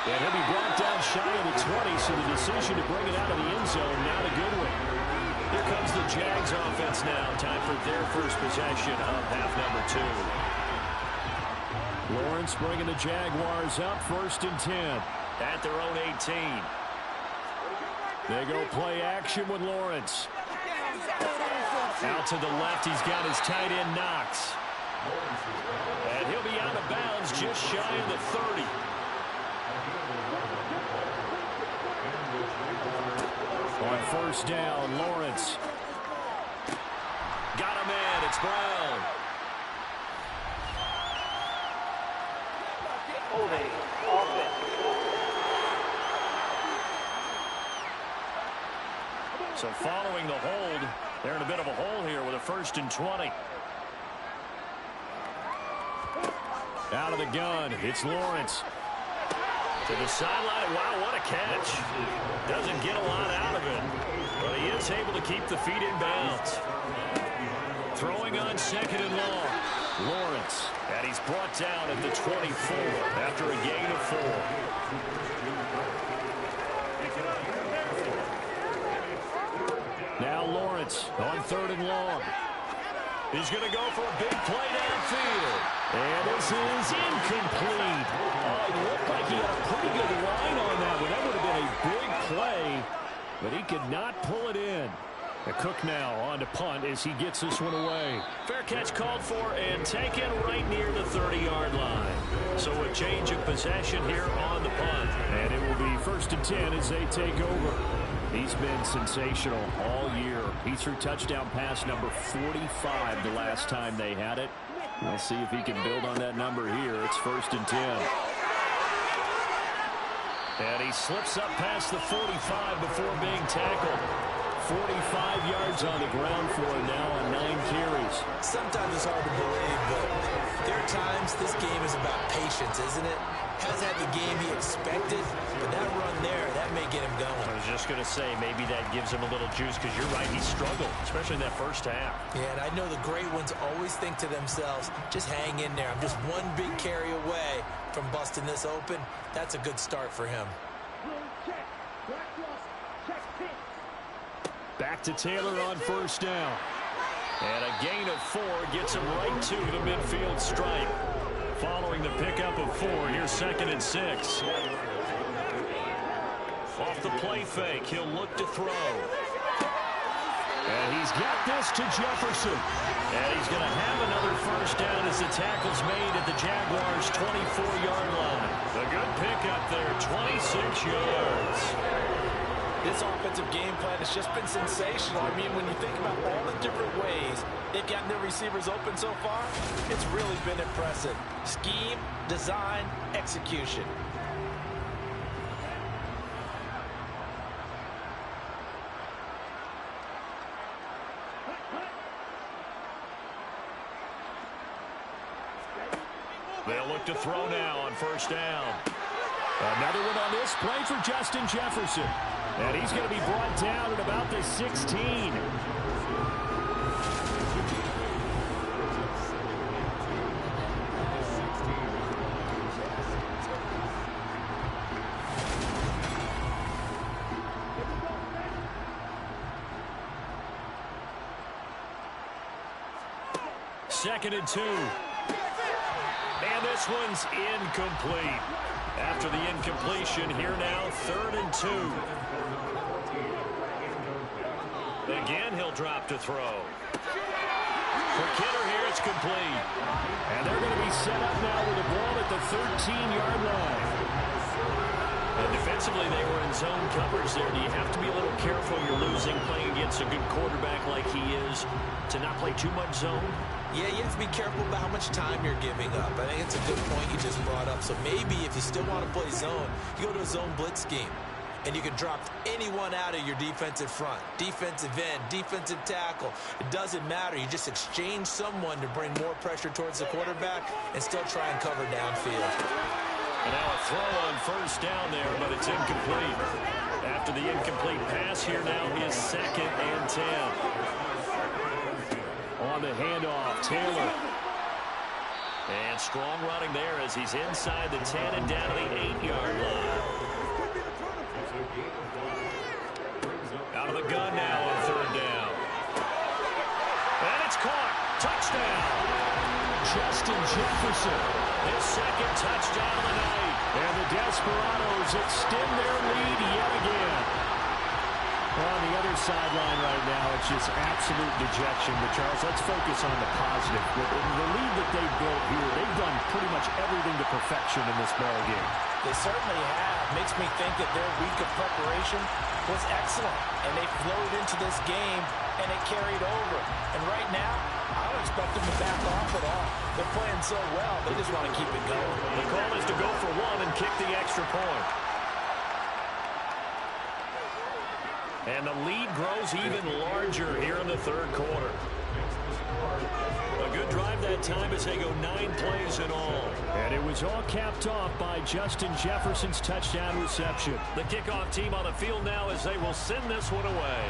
And he'll be brought down shy of the 20, so the decision to bring it out of the end zone, not a good one. Here comes the Jags offense now. Time for their first possession of half number 2. Lawrence bringing the Jaguars up 1st and 10 at their own 18. They go play action with Lawrence. Out to the left, he's got his tight end Knox. And he'll be out of bounds just shy of the 30. On 1st down, Lawrence. Got him in. It's Brown. Holding offense. So following the hold, they're in a bit of a hole here with a 1st and 20. Out of the gun, it's Lawrence. To the sideline. Wow, what a catch. Doesn't get a lot out of it, but he is able to keep the feet in bounds. Throwing on 2nd and long. Lawrence, and he's brought down at the 24 after a gain of 4. Now Lawrence on 3rd and long. He's going to go for a big play downfield. And this is incomplete. Oh, it looked like he had a pretty good line on that one. That would have been a big play, but he could not pull it in. And Cook now on to punt as he gets this one away. Fair catch called for and taken right near the 30-yard line. So a change of possession here on the punt. And it will be 1st and 10 as they take over. He's been sensational all year. He threw touchdown pass number 45 the last time they had it. We'll see if he can build on that number here. It's 1st and 10. And he slips up past the 45 before being tackled. 45 yards on the ground for him now on 9 carries. Sometimes it's hard to believe, but there are times this game is about patience, isn't it? Hasn't had the game he expected, but that run there, that may get him going. I was just going to say, maybe that gives him a little juice, because you're right, he struggled, especially in that first half. Yeah, and I know the great ones always think to themselves, just hang in there. I'm just one big carry away from busting this open. That's a good start for him. Back to Taylor on 1st down. And a gain of 4 gets him right to the midfield stripe. Following the pickup of 4, here's 2nd and 6. Off the play fake, he'll look to throw. And he's got this to Jefferson. And he's going to have another 1st first down as the tackle's made at the Jaguars' 24-yard line. A good pickup there, 26 yards. This offensive game plan has just been sensational. I mean, when you think about all the different ways they've gotten their receivers open so far, it's really been impressive. Scheme, design, execution. They'll look to throw now on first down. Another one on this play for Justin Jefferson. And he's going to be brought down at about the 16. Second and 2. And this one's incomplete. After the incompletion, here now, 3rd and 2. Again, he'll drop to throw. For Kidder here, it's complete. And they're going to be set up now with the ball at the 13-yard line. And defensively, they were in zone coverage there. Do you have to be a little careful? You're losing, playing against a good quarterback like he is, to not play too much zone? Yeah, you have to be careful about how much time you're giving up. I think it's a good point you just brought up. So maybe if you still want to play zone, you go to a zone blitz scheme. And you can drop anyone out of your defensive front. Defensive end, defensive tackle. It doesn't matter. You just exchange someone to bring more pressure towards the quarterback and still try and cover downfield. And now a throw on first down there, but it's incomplete. After the incomplete pass, here now is 2nd and 10. On the handoff, Taylor. And strong running there as he's inside the 10 and down to the 8-yard line. Out of the gun now on 3rd down. And it's caught. Touchdown. Justin Jefferson. His 2nd touchdown of the night. And the Desperados extend their lead yet again. Well, on the other sideline right now, it's just absolute dejection. But, Charles, let's focus on the positive. The lead that they built here, they've done pretty much everything to perfection in this ball game. They certainly have. Makes me think that their week of preparation was excellent. And they flowed into this game, and it carried over. And right now, I don't expect them to back off at all. They're playing so well, they just want to keep it going. The call is to go for one and kick the extra point. And the lead grows even larger here in the 3rd quarter. A good drive that time as they go 9 plays in all. And it was all capped off by Justin Jefferson's touchdown reception. The kickoff team on the field now as they will send this one away.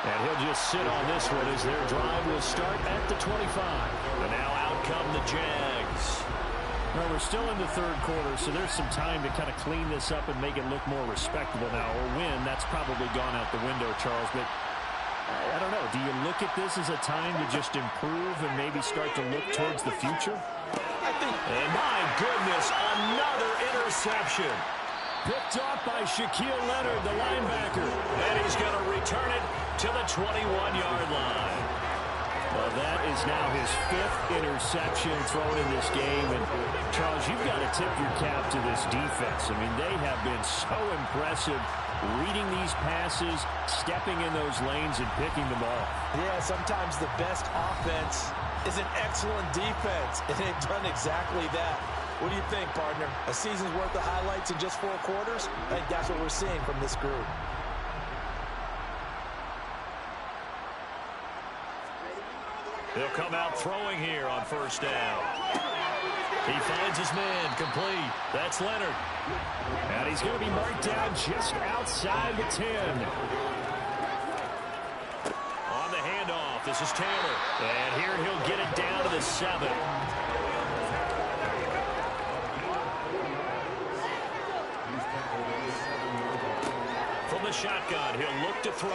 And he'll just sit on this one as their drive will start at the 25. And now out come the Jags. Well, we're still in the 3rd quarter, so there's some time to kind of clean this up and make it look more respectable now. Or win, that's probably gone out the window, Charles. But I don't know. Do you look at this as a time to just improve and maybe start to look towards the future? I think. And my goodness, another interception. Picked off by Shaquille Leonard, the linebacker. And he's going to return it to the 21-yard line. Well, that is now his 5th interception thrown in this game. And, Charles, you've got to tip your cap to this defense. I mean, they have been so impressive reading these passes, stepping in those lanes, and picking them off. Yeah, sometimes the best offense is an excellent defense, and they've done exactly that. What do you think, partner? A season's worth of highlights in just 4 quarters? I think that's what we're seeing from this group. He'll come out throwing here on first down. He finds his man, complete. That's Leonard. And he's going to be marked down just outside the 10. On the handoff, this is Taylor. And here he'll get it down to the 7. From the shotgun, he'll look to throw.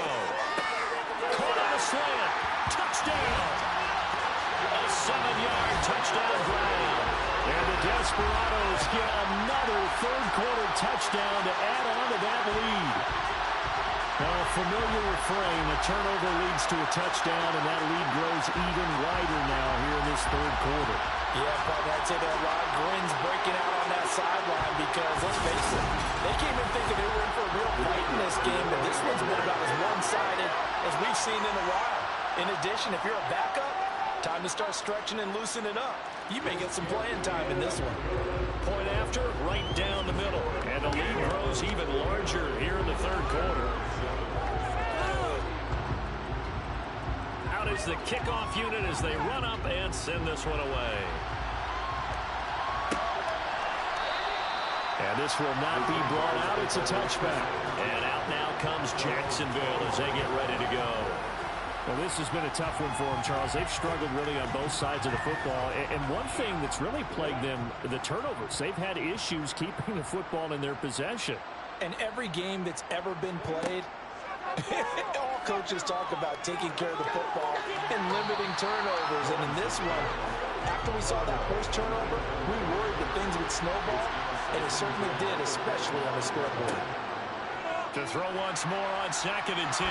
Caught on a slant. Touchdown. A 7-yard touchdown ground. And the Desperados get another 3rd quarter touchdown to add on to that lead. Well, familiar refrain. A turnover leads to a touchdown, and that lead grows even wider now here in this third quarter. Yeah, but I'd say there are a lot of grins breaking out on that sideline because, let's face it, they came in thinking they were in for a real fight in this game, but this one's been about as one-sided as we've seen in a while. In addition, if you're a backup, time to start stretching and loosening up. You may get some playing time in this one. Point after, right down the middle. And the lead grows even larger here in the third quarter. Out is the kickoff unit as they run up and send this one away. And this will not be brought out. It's a touchback. And out now comes Jacksonville as they get ready to go. Well, this has been a tough one for them, Charles. They've struggled really on both sides of the football. And one thing that's really plagued them, the turnovers. They've had issues keeping the football in their possession. And every game that's ever been played, all coaches talk about taking care of the football and limiting turnovers. And in this one, after we saw that first turnover, we worried that things would snowball. And it certainly did, especially on the scoreboard. To throw once more on 2nd and 10.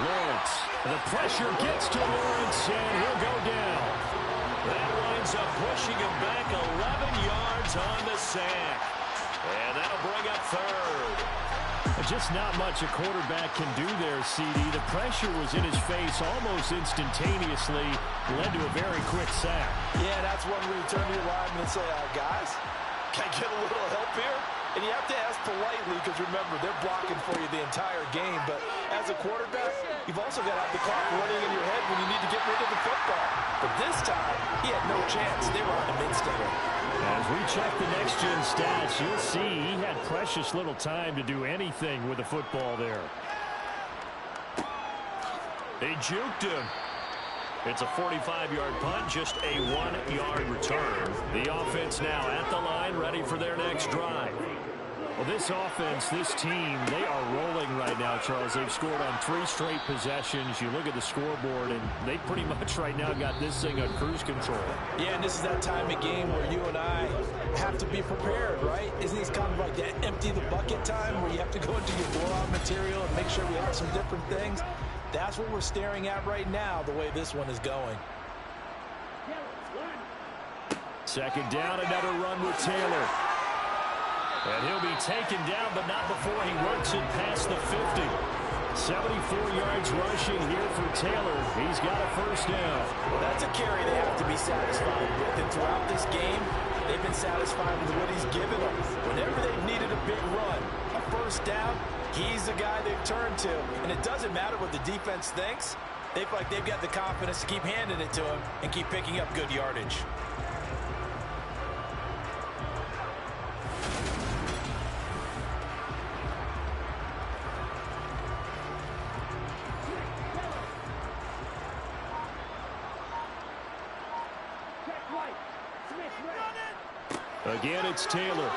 Lawrence. The pressure gets to Lawrence, and he'll go down. That winds up pushing him back 11 yards on the sack. And that'll bring up third. Just not much a quarterback can do there, CD. The pressure was in his face almost instantaneously. Led to a very quick sack. Yeah, that's one where you turn to your lineman and say, guys, can I get a little help here? And you have to ask politely because, remember, they're blocking for you the entire game. But as a quarterback, you've also got to have the clock running in your head when you need to get rid of the football. But this time, he had no chance. They were on him instantly. As we check the next-gen stats, you'll see he had precious little time to do anything with the football there. They juked him. It's a 45-yard punt, just a 1-yard return. The offense now at the line, ready for their next drive. Well, this offense, this team, they are rolling right now, Charles. They've scored on 3 straight possessions. You look at the scoreboard, and they pretty much right now got this thing on cruise control. Yeah, and this is that time of game where you and I have to be prepared, right? Isn't this kind of like that empty the bucket time where you have to go into your blowout material and make sure we have some different things? That's what we're staring at right now, the way this one is going. 2nd down, another run with Taylor. And he'll be taken down, but not before he works it past the 50. 74 yards rushing here for Taylor. He's got a first down. Well, that's a carry they have to be satisfied with. And throughout this game, they've been satisfied with what he's given them. Whenever they've needed a big run, a first down, he's the guy they've turned to. And it doesn't matter what the defense thinks. They feel like they've got the confidence to keep handing it to him and keep picking up good yardage. Again, it's Taylor.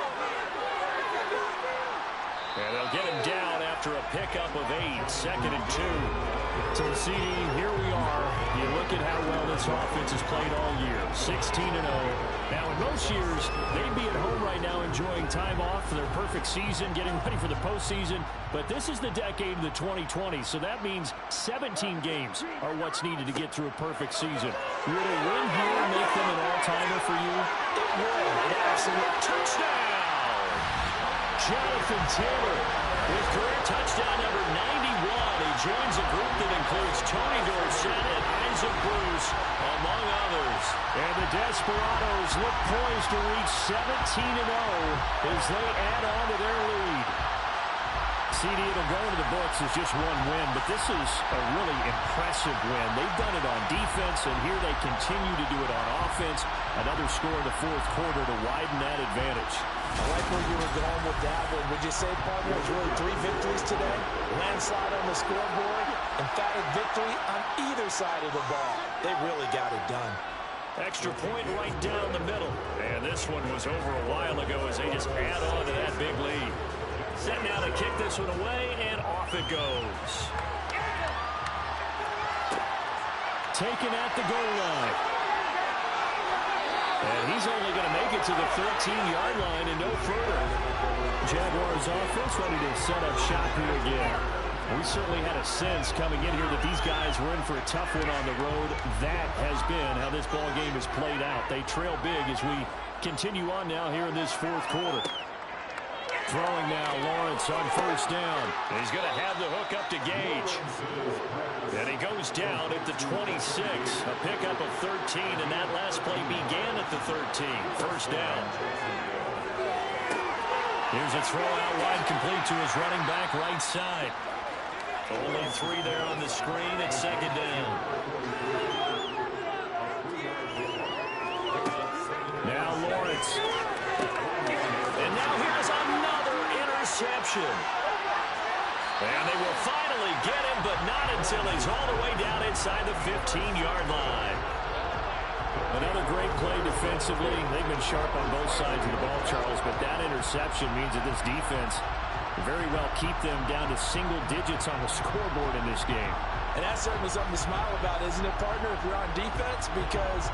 And they'll get him down after a pickup of 8, 2nd and 2. So, CD, here we are. You look at how well this offense has played all year, 16-0. Now, in most years, they'd be at home right now enjoying time off for their perfect season, getting ready for the postseason. But this is the decade of the 2020s, so that means 17 games are what's needed to get through a perfect season. Would a win here make them an all-timer for you? It would. It absolutely. Touchdown! Jonathan Taylor with career touchdown number 91. He joins a group that includes Tony Dorsett and Isaac Bruce, among others. And the Desperados look poised to reach 17-0 as they add on to their lead. CD, it'll go into the books as just one win, but this is a really impressive win. They've done it on defense, and here they continue to do it on offense. Another score in the fourth quarter to widen that advantage. I like where you were going with that one. Would you say, partner, it's really 3 victories today? Landslide on the scoreboard, emphatic victory on either side of the ball. They really got it done. Extra point right down the middle. And this one was over a while ago as they just add on to that big lead. Set now to kick this one away, and off it goes. Taken at the goal line. And he's only going to make it to the 13-yard line and no further. Jaguars offense ready to set up shop here again. We certainly had a sense coming in here that these guys were in for a tough one on the road. That has been how this ball game has played out. They trail big as we continue on now here in this fourth quarter. Throwing now, Lawrence on first down. He's going to have the hook up to Gage. And he goes down at the 26. A pickup of 13, and that last play began at the 13. First down. Here's a throw out wide, complete to his running back right side. Only 3 there on the screen at second down. Now Lawrence. And now here's another interception. And they will finally get him, but not until he's all the way down inside the 15-yard line. Another great play defensively. They've been sharp on both sides of the ball, Charles, but that interception means that this defense very well keep them down to single digits on the scoreboard in this game. And that's certainly something to smile about, isn't it, partner, if you're on defense? Because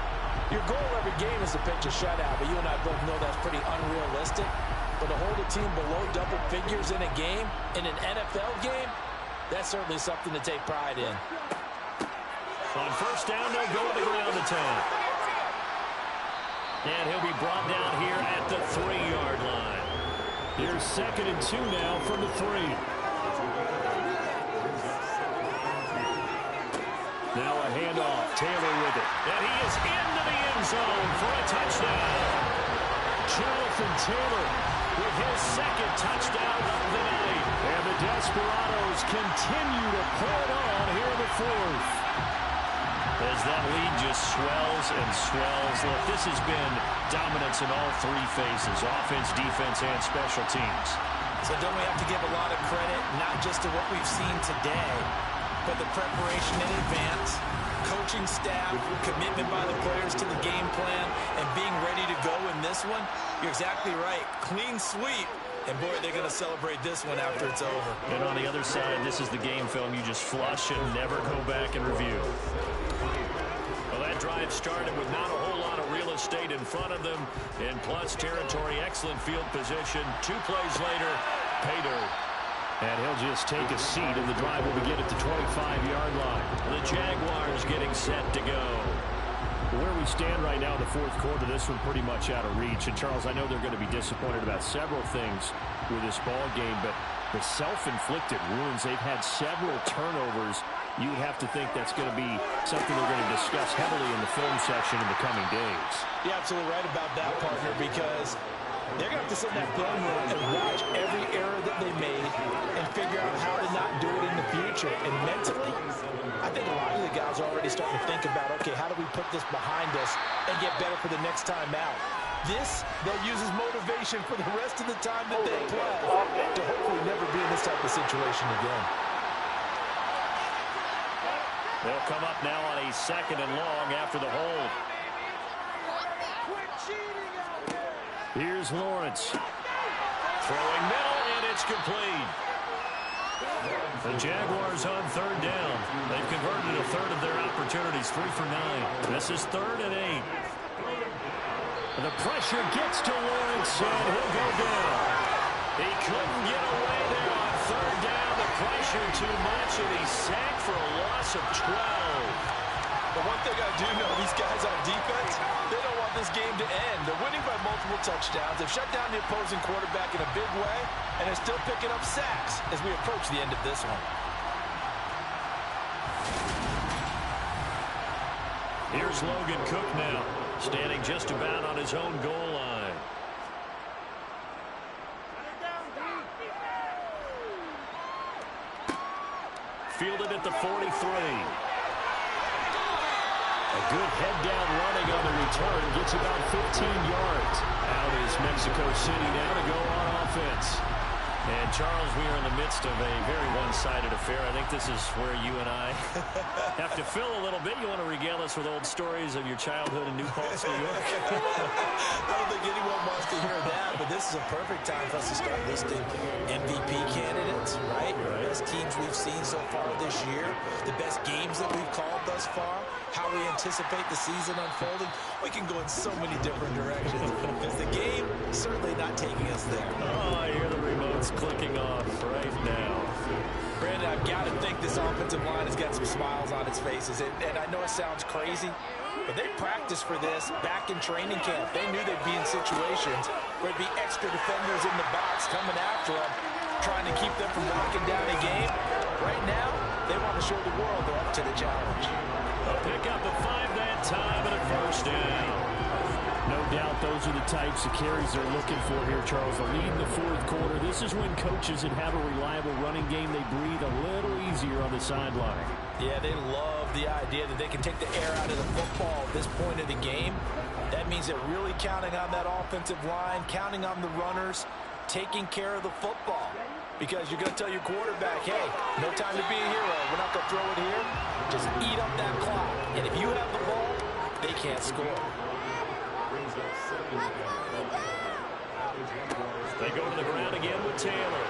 your goal every game is to pitch a shutout, but you and I both know that's pretty unrealistic. But to hold a team below double figures in a game, in an NFL game, that's certainly something to take pride in. On first down, they'll go to the ground attack. And he'll be brought down here at the 3-yard line. Here's 2nd and 2 now from the 3. Now a handoff. Taylor with it. And he is into the end zone for a touchdown. Jonathan Taylor with his 2nd touchdown of the night. And the Desperados continue to pour it on here in the 4th. As that lead just swells and swells. Look, this has been dominance in all 3 phases, offense, defense, and special teams. So don't we have to give a lot of credit, not just to what we've seen today, but the preparation in advance, coaching staff, commitment by the players to the game plan, and being ready to go in this one? You're exactly right. Clean sweep. And, boy, they're going to celebrate this one after it's over. And on the other side, this is the game film you just flush and never go back and review. Well, that drive started with not a whole lot of real estate in front of them. And plus territory, excellent field position. 2 plays later, pay dirt. And he'll just take a seat, and the drive will begin at the 25-yard line. The Jaguars getting set to go. Where we stand right now in the 4th quarter, this one pretty much out of reach. And, Charles, I know they're going to be disappointed about several things with this ball game, but the self-inflicted wounds, they've had several turnovers. You would have to think that's going to be something they're going to discuss heavily in the film section in the coming days. You're absolutely right about that, partner, because they're going to have to sit in that film room and watch every error that they made and figure out how to not do it in the future. And mentally, I think a lot of the guys are already starting to think about, okay, how do we put this behind us and get better for the next time out? This, they'll use as motivation for the rest of the time that they play to hopefully never be in this type of situation again. They'll come up now on a 2nd and long after the hold. Here's Lawrence. Throwing middle, and it's complete. The Jaguars on 3rd down. They've converted a 1/3 of their opportunities, 3 for 9. This is 3rd and 8. The pressure gets to Lawrence, and he'll go down. He couldn't get away there on 3rd down. The pressure too much, and he's sacked for a loss of 12. But one thing I do know, these guys on defense, they don't want this game to end. They're winning by multiple touchdowns. They've shut down the opposing quarterback in a big way, and they're still picking up sacks as we approach the end of this one. Here's Logan Cook now, standing just about on his own goal line. Fielded at the 43. A good head-down running on the return. Gets about 15 yards. Out is Mexico City now to go on offense. And, Charles, we are in the midst of a very one-sided affair. I think this is where you and I have to fill a little bit. You want to regale us with old stories of your childhood in New Paltz, New York? I don't think anyone wants to hear that, but this is a perfect time for us to start listing MVP candidates, right? The best teams we've seen so far this year, the best games that we've called thus far, how we anticipate the season unfolding. We can go in so many different directions because the game certainly not taking us there. Oh, I hear the remotes clicking off right now. Brandon, I've got to think this offensive line has got some smiles on its faces. And I know it sounds crazy, but they practiced for this back in training camp. They knew they'd be in situations where there'd be extra defenders in the box coming after them, trying to keep them from locking down a game. Right now, they want to show the world they're up to the challenge. A pickup of 5 that time and a first down. No doubt those are the types of carries they're looking for here, Charles. The lead in the fourth quarter. This is when coaches that have a reliable running game, they breathe a little easier on the sideline. Yeah, they love the idea that they can take the air out of the football at this point of the game. That means they're really counting on that offensive line, counting on the runners, taking care of the football. Because you're going to tell your quarterback, hey, no time to be a hero. We're not going to throw it here. Just eat up that clock. And if you have the ball, they can't score. They go to the ground again with Taylor.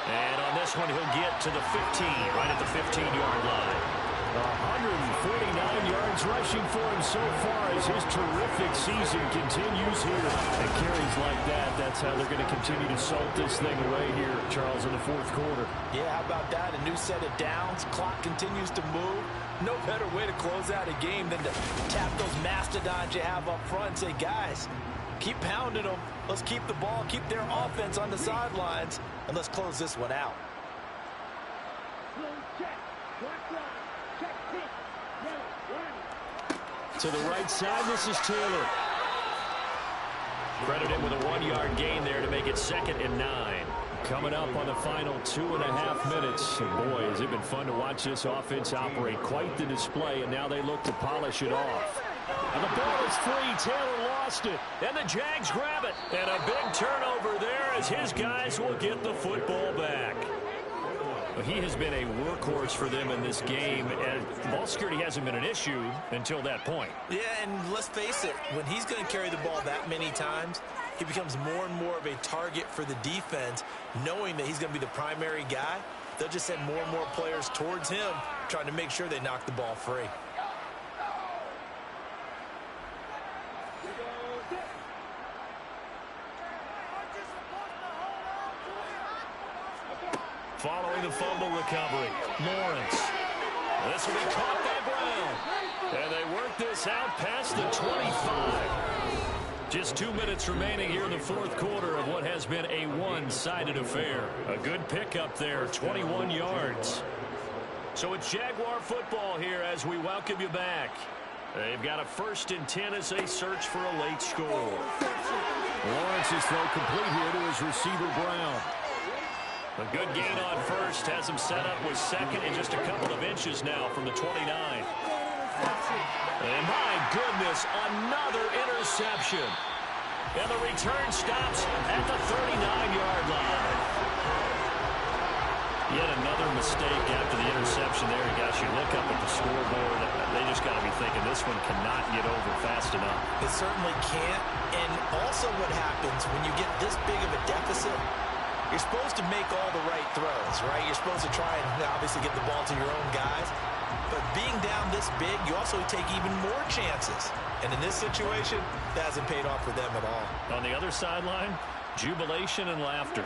And on this one, he'll get to the 15, right at the 15-yard line. 149 yards rushing for him so far as his terrific season continues here. And carries like that, that's how they're going to continue to salt this thing away here, Charles, in the fourth quarter. Yeah, how about that? A new set of downs. Clock continues to move. No better way to close out a game than to tap those mastodons you have up front and say, guys, keep pounding them. Let's keep the ball, keep their offense on the sidelines, and let's close this one out. To the right side, this is Taylor. Credited with a 1-yard gain there to make it 2nd and 9. Coming up on the final 2.5 minutes. Boy, has it been fun to watch this offense operate. Quite the display, and now they look to polish it off. And the ball is free. Taylor lost it. And the Jags grab it. And a big turnover there as his guys will get the football back. He has been a workhorse for them in this game, and ball security hasn't been an issue until that point. Yeah, and let's face it, when he's going to carry the ball that many times, he becomes more and more of a target for the defense, knowing that he's going to be the primary guy. They'll just send more and more players towards him, trying to make sure they knock the ball free. Following the fumble recovery, Lawrence. This will be caught by Brown. And they work this out past the 25. Just 2 minutes remaining here in the fourth quarter of what has been a one-sided affair. A good pickup there, 21 yards. So it's Jaguar football here as we welcome you back. They've got a 1st and 10 as they search for a late score. Lawrence's throw complete here to his receiver, Brown. A good gain on first, has him set up with 2nd and just a couple of inches now from the 29. And my goodness, another interception. And the return stops at the 39-yard line. Yet another mistake after the interception there. Guys, you look up at the scoreboard, they just got to be thinking this one cannot get over fast enough. It certainly can't. And also what happens when you get this big of a deficit, you're supposed to make all the right throws, right? You're supposed to try and obviously get the ball to your own guys. But being down this big, you also take even more chances. And in this situation, that hasn't paid off for them at all. On the other sideline, jubilation and laughter.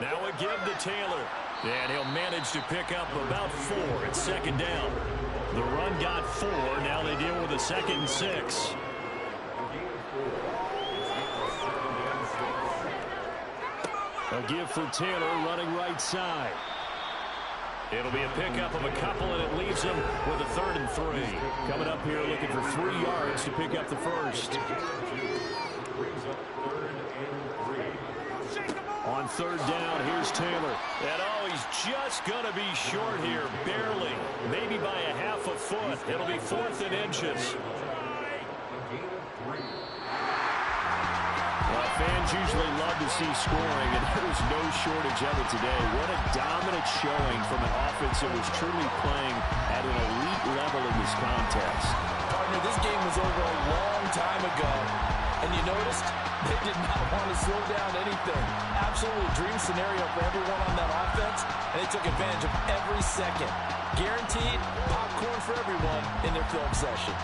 Now a give to Taylor. And he'll manage to pick up about 4 at 2nd down. The run got 4. Now they deal with a 2nd and 6. A give for Taylor running right side. It'll be a pickup of a couple, and it leaves him with a 3rd and 3. Coming up here looking for 3 yards to pick up the first. On 3rd down, here's Taylor. And oh, he's just going to be short here, barely. Maybe by a half a foot. It'll be 4th and inches. Fans usually love to see scoring, and there was no shortage of it today. What a dominant showing from an offense that was truly playing at an elite level in this contest. Partner, this game was over a long time ago, and you noticed they did not want to slow down anything. Absolutely dream scenario for everyone on that offense, and they took advantage of every second. Guaranteed popcorn for everyone in their film session.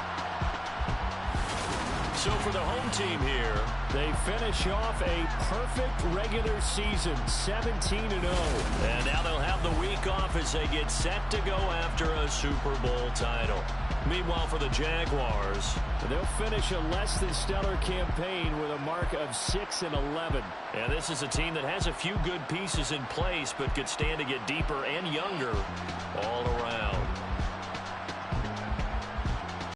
So for the home team here, they finish off a perfect regular season, 17-0. And now they'll have the week off as they get set to go after a Super Bowl title. Meanwhile, for the Jaguars, they'll finish a less than stellar campaign with a mark of 6-11. And this is a team that has a few good pieces in place, but could stand to get deeper and younger all